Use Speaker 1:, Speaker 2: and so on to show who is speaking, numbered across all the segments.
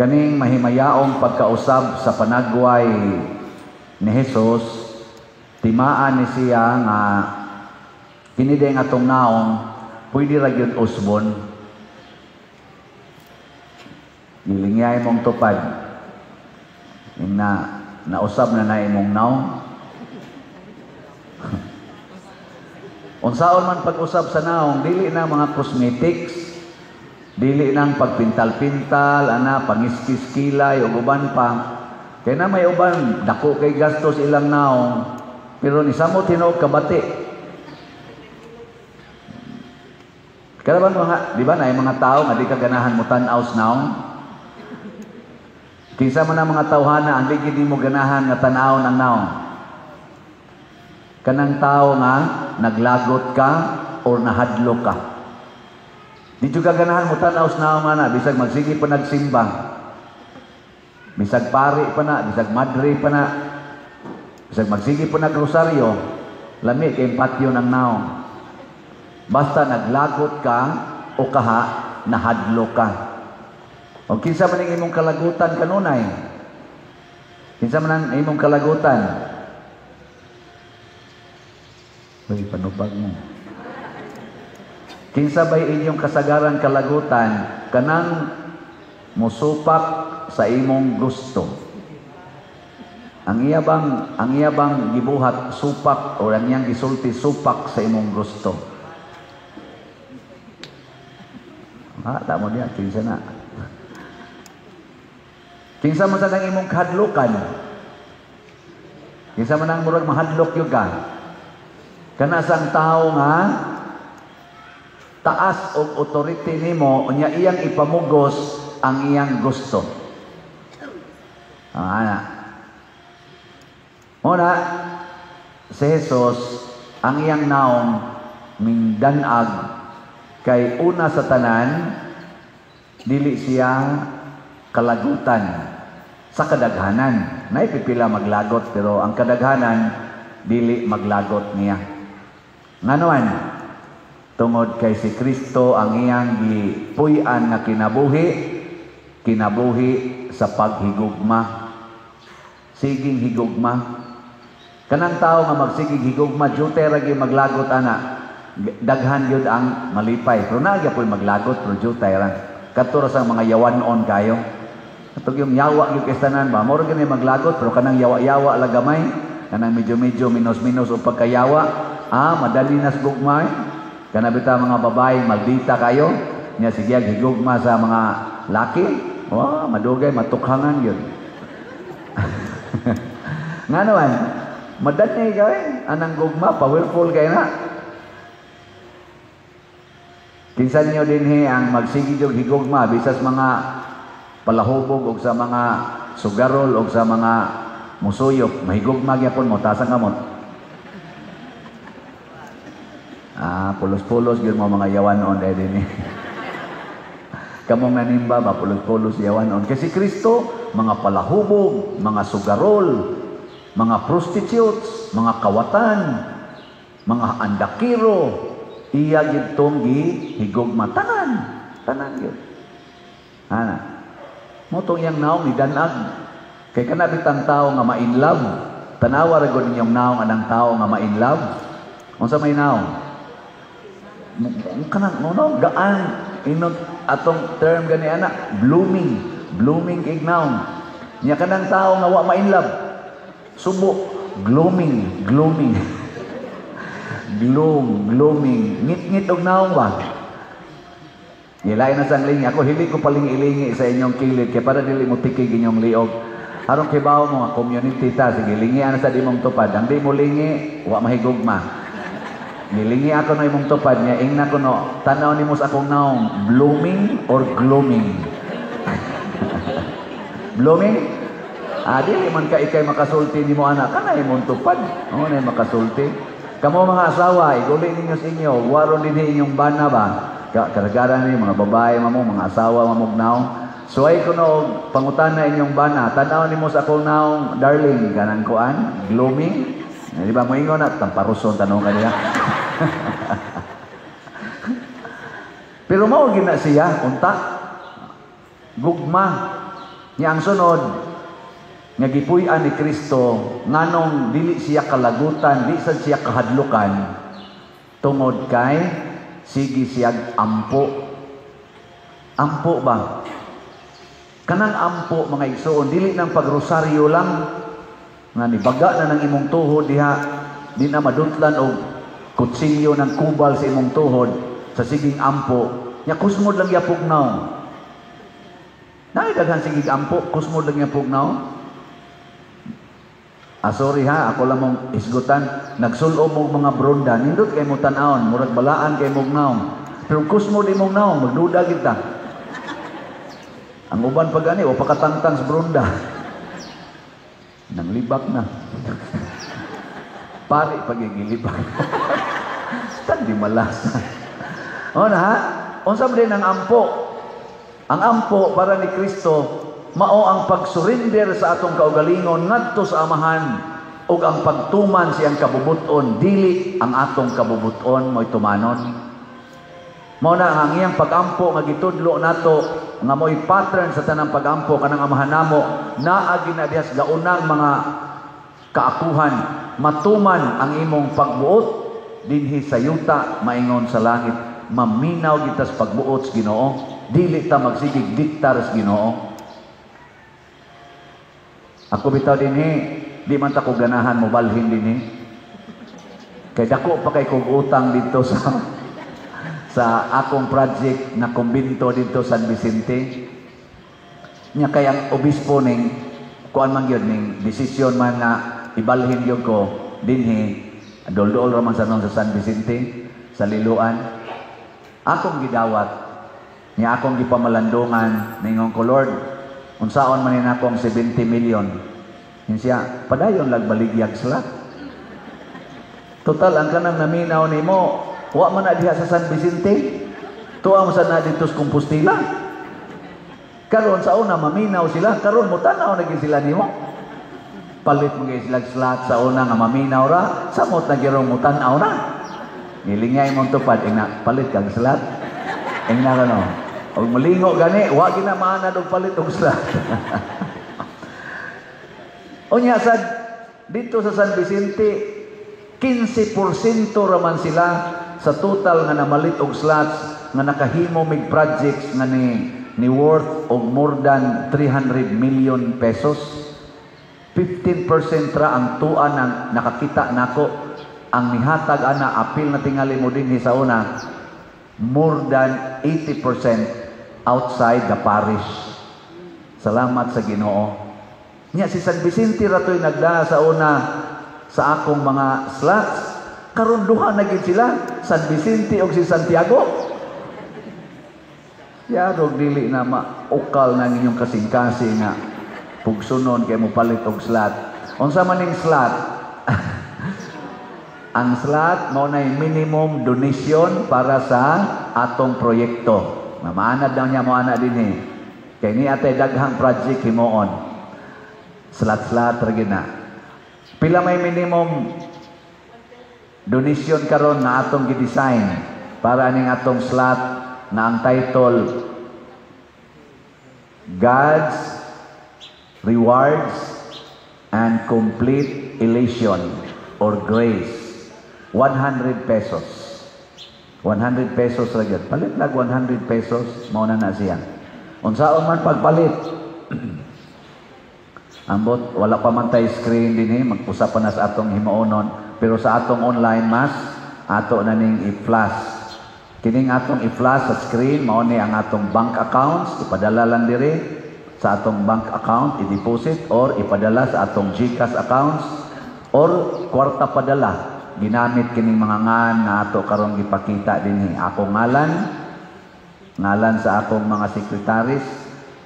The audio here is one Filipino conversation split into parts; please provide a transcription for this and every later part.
Speaker 1: kaning mahimayaong pagkausab sa panagway ni Jesus, timaan ni siya nga kini day nga atong naong pwede ra gyud usbon. Gilingay mong tupad na nausab na imong naong. Unsaon man pag-usab sa naong, dili na mga cosmetics, dili nang pagpintal-pintal, pangiskis-kilay o uban pa. Kaya na may uban, dako kay gastos ilang naong, pero ni samo tinuod kabati. Kaya ba mga, di ba na yung mga tao nga di ka ganahan mo tan-aw sa naong? Kinsa man ang mga tawhana, ang di mo ganahan nga tan-aw ng naong. Kanang tao nga naglagot ka or nahadlok ka. Di juga ganahan mo tan-aw sa naong nga na, bisag magsige pa nagsimba. Bisag pari pa na, bisag madre pa na, bisag magsige pa nagrosaryo, lami kay patio ng naong. Basta naglagot ka o kaha, nahadlok ka. O kinsa man ang imong kalagutan kanunay? Kinsa man ang imong kalagutan? Uy, panubag mo. Kinsa ba'y inyong kasagaran kalagutan kanang musupak sa imong gusto? Ang iyabang gibuhat supak o ang iyang gisulti supak sa imong gusto. Tamo niya, kinsa na. Kinsa man sa imong kahadlukan? Kinsa man ang murag mahadlok yung ka? Kana sang tao nga taas og authority nimo unya iyang ipamugos ang iyang gusto. Una, si Jesus ang iyang naong mingdanag kay una sa tanan dili siya kalagutan sa kadaghanan. Naipipila maglagot pero ang kadaghanan dili maglagot niya. Nganuan, tungod kay si Kristo ang iyang gipuy-an nga kinabuhi sa paghigugma. Siging higugma. Kanang tao nga magsigig higugma, jute ra gyud maglagot ana. Daghan gyud ang malipay. Pero nagya po'y maglagot, pero jute ra. Kadto ra sang mga yawanon kayo. Katong yung yawa gyud kay tanan ba, moro gyud maglagot, pero kanang yawa-yawa la gamay, kanang medyo-medyo minus-minus o pagkayawa. Madali nas gugmay. Kana bita mga babae maldita kayo. Nya sige higugma sa mga laki. Madugay matukhangan yun. Nganuan, madali gawin anang gugma, powerful kayo na. Kinsan niyo din ang magsigi og higugma bisas mga palahubog og sa mga sugarol og sa mga musuyok, mahigugma gyapon mo tasang kamot. Pulos-pulos yun mga yawanon dahil din. Kamong nanimba ba, pulos-pulos yawanon. Kasi Kristo, mga palahubog, mga sugarol, mga prostitutes, mga kawatan, mga andakiro, iya gitong higugma. Tanan yun. Motong yang naong ni danag. Kay kanabitang tao nga ma-inlove. Tanawa ragon ninyong naong anang tao nga ma-inlove. Unsa may naong? Kanang gaan inot atong term gani ana blooming ignaw nya kanang tao nga wa ma-inlove subo glooming ngit og naong ba nilay na sang lingi ako hili ko paling ilingi sa inyong kilid kay para dili mo tikig inyong liog aron kay bawo mo nga community ta sige lingi ana sa dimong tupad ang di mo lingi wa mahigugma. Nilingi ako na imong tupad niya, ingna ko no, tanaw ni mo sa akong naong, blooming or glooming? Blooming? Dili man ka ikay makasulti ni mo anak, kana imong tupad. Na makasulti. Kamo mga asawa, iguli ninyo sa inyo, waron din inyong bana ba? Karagaran ni mga babae mo, mga asawa mamog naong. So ay ko no, pangutan na inyong bana, tanaw ni mo sa akong naong, darling, kanang kuan, glooming? Di ba mo ingon na, tamparuson, tanong ka niya. Pero mao gina siya unta gugma Nya ang sunod nga gipuy-an ni Kristo nganong dili siya kalagutan, di sad siya kahadlukan tungod kay sige siya ampo. Ampo ba? Kanang ampo mga igsoon dili nang pagrosaryo lang nga nibaga na ng imong tuhod diha, di na madutlan og kutsilyo ng kubal sa imong tuhod sa siging ampo. Nya kusmod lang yapugnaw. Daghan sigig ampo, kusmod lang yapugnaw. Sorry ha, ako lang mong isgutan. Nagsulo mo mga bronda, nindot kay mo tan-awon, murag balaan kay mong naong. Pero kusmo di mong naong, magduda kita. Ang uban pag ani, o pakatangtang sa bronda. Nang libak na. Pari pagigilibak. Tan di malasa. O na ha, unsa ba din ang ampo? Ang ampo para ni Kristo, mao ang pagsurrender sa atong kaugalingon ngadto sa amahan ug ang pagtuman siyang kabubuton dili ang atong kabubuton mo'y tumanon. Mao na ang iyang pagampo nga gitudlo nato nga mo'y pattern sa tanang pagampo kanang amahan namo naa ginadiyas gaunang mga kaakuhan matuman ang imong pagbuot dinhi sa yuta maingon sa langit. Maminaw kita sa pagbuot sa Ginoo, dili ta magsigig diktar sa Ginoo. Ako bitaw dinhi, di man ta ko ganahan mo balhin dinhi. Kay dako pa kay kog utang dito sa akong project na kumbinto dito sa San Vicente. Nya kay ang obispo ning kuan man gyud ning desisyon man na ibalhin gyud ko dinhi dol-dol ra man sa San Vicente sa Liloan. Akong gidawat nya akong gipamalandungan ningon ko, Lord, unsaon man ni akong 70 million. Yun siya, padayon lag baligyag sila. Total, ang kanang naminaw ni mo, wa man na diha sa San Vicente, tuwa mo sa na dito sa Compostela. Karon sa una, maminaw sila. Karon mo tanaw na sila ni mo. Palit mo sila slat sa una nga maminaw ra, samot na girong mo tanaw na. Nilingay mong tupad, ina, palit kang slat. Ina ka no. O mulingo gani, wa ginamaanad og palit og slat. Unya sad dito sa San Vicente 15% raman sila sa total nga namalit og slots nga nakahimo mig projects nga ni worth og more than 300 million pesos. 15% ra ang tuan ang nakakita nako. Ang nihatag ana apil na tingali mo dinhi sa una more than 80% outside the parish. Salamat sa Ginoo. Nya si San Vicente ratoy nagda sa una sa akong mga slots. Karon duha na gid sila, San Vicente ug si Santiago. Yarog dili na maukal na inyong kasing-kasing nga pugsunon kay mo palit og slot. Unsa man ning slot? Ang slot mao nay minimum donation para sa atong proyekto. Mamaanad daw niya mo ana dinhi. Kay ni atay daghang project himuon. Slot-slot ra gid na. Pila may minimum donation karon na atong gi-design para ning atong slot na ang title God's Rewards and Complete Elation or Grace. 100 pesos. 100 pesos ra gyud. Palit lag 100 pesos mao na siya. Unsaon man pagpalit? Ambot wala pa man tay screen dinhi, magpusa pa na sa atong himuonon, pero sa atong online mas ato na ning i-flash. Kining atong i-flash sa screen mao ni ang atong bank accounts, ipadala lang diri sa atong bank account, i-deposit or ipadala sa atong GCash accounts or kwarta padala. Ginamit kining mga ngan na ato karon gipakita dinhi. Ako ngalan sa akong mga secretaries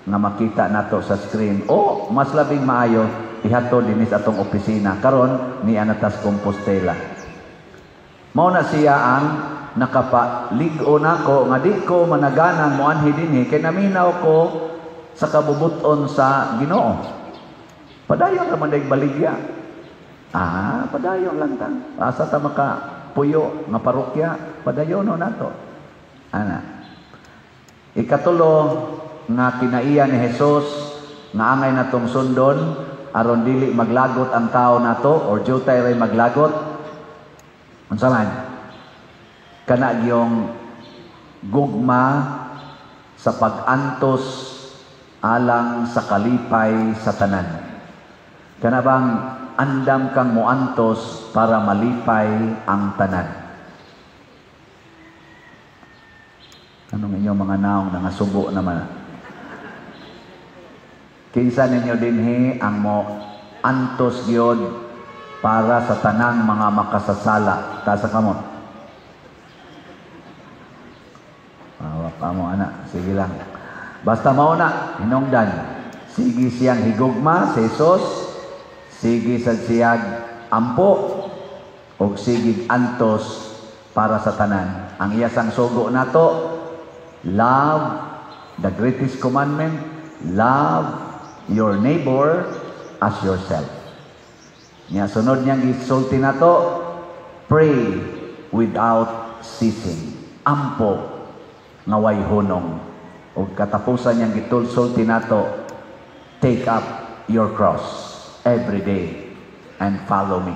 Speaker 1: nga makita nato sa screen. O mas labing maayo ihatod dinhi sa atong opisina karon ni Anatas Compostela. Mao na siya ang nakapaligo nako nga di ko managanang moanhi dinhi kay naminaw ko sa kabubuton sa Ginoo. Padayon ra man day baligya. Padayon lang ta. Asa ta maka puyo nga parokya, padayon nato. Ana. Ikatulo nga kinaiya ni Jesus nga angay natong sundon aron dili maglagot ang tao nato or jutay ray maglagot. Unsa man? Kana gyung gugma sa pag-antos alang sa kalipay sa tanan. Kana bang andam kang moantos para malipay ang tanan? Anong inyong mga naong nangasubo naman? Kinsa ninyo dinhi ang mo antos gyud para sa tanang mga makasasala ta sa kamot? Pa mo anak, sige lang. Basta mao na hinungdan. Sige siyang higugma sa Jesus, sige sa siyag ampo og sige antos para sa tanan. Ang iya sang sugo nato, love the greatest commandment, love your neighbor as yourself. Nya sunod niyang gisulti nato, pray without ceasing. Ampo nga way hunong. O katapusan niyang gitulsulti nato, take up your cross every day and follow me.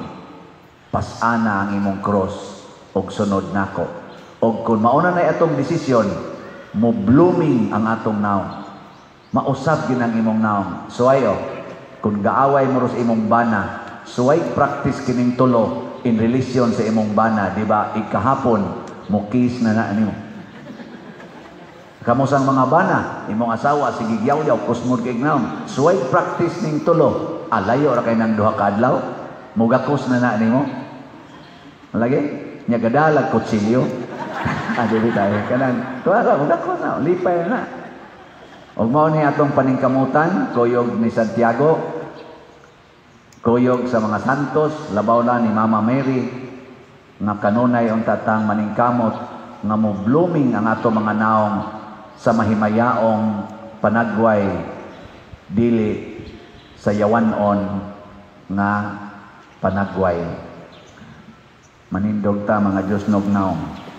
Speaker 1: Pasana ang imong cross og sunod nako. Og kung mauna na atong desisyon, mo blooming ang atong naong. Mausab gyud ang imong naong. Suwayo, kung gaaway mo sa imong bana, suway practice kining tulo in relation sa imong bana, di ba? Ikahapon mo kiss na nimo. Kamusang mga bana, imong asawa, sige yaw-yaw, kusmod kay naong. Suway practice ning tulo, alayo ra kay nang duha ka adlaw, mugakos na nimo. Lagi, nya gadalag kutsilyo. Dili tayo kanan. Tuwa mugakos na, lipay na. Og mao ni atong paningkamutan, kuyog ni Santiago, kuyog sa mga santos, labaw na ni Mama Mary, nga kanunay ang tatang maningkamot, nga mo blooming ang ato mga naong sa mahimayaong panagway dili sa yawanon nga panagway. Manindog ta mga Diyos nog naong.